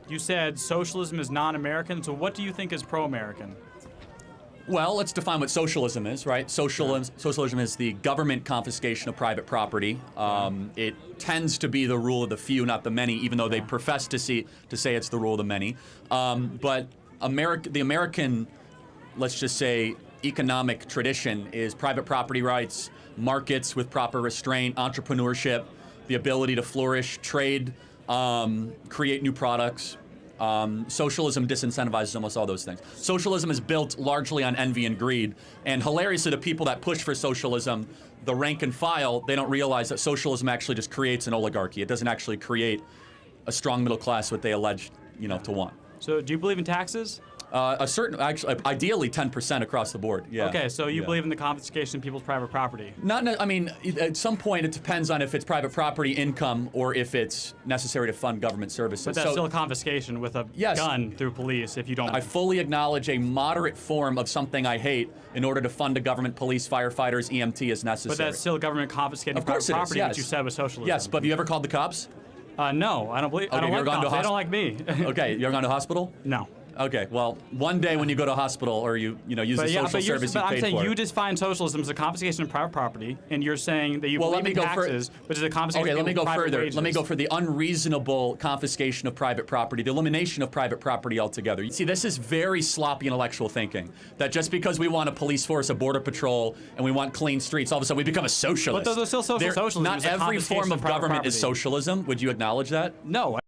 You said socialism is non-American, so what do you think is pro-American? Well, let's define what socialism is, right? Socialism is the government confiscation of private property. It tends to be the rule of the few, not the many, even though they profess to say it's the rule of the many. But the American, let's just say, economic tradition is private property rights, markets with proper restraint, entrepreneurship, the ability to flourish, trade, create new products. Socialism disincentivizes almost all those things. Socialism is built largely on envy and greed. And hilariously, the people that push for socialism, the rank and file, they don't realize that socialism actually just creates an oligarchy. It doesn't actually create a strong middle class, what they allege, to want. So do you believe in taxes? Actually, ideally 10% across the board. Yeah. Okay, so you believe in the confiscation of people's private property? I mean, at some point it depends on if it's private property income or if it's necessary to fund government services. But that's still confiscation with a gun through police if you don't. I fully acknowledge a moderate form of something I hate in order to fund a government, police, firefighters, EMT is necessary. But that's still government confiscating private property, which you said was socialism. Yes, but have you ever called the cops? No, I don't believe. Okay, I don't like cops. They don't like me. Okay, you ever gone to a hospital? No. Okay, well, one day when you go to a hospital or you use the social service you paid for. I'm saying you define socialism as the confiscation of private property, and you're saying that you believe in taxes, which is a confiscation of private wages. Okay, let me go further. Let me go for the unreasonable confiscation of private property, the elimination of private property altogether. You see, this is very sloppy intellectual thinking, that just because we want a police force, a border patrol, and we want clean streets, all of a sudden we become a socialist. But those are still socialism. Not every form of government is socialism. Would you acknowledge that? No.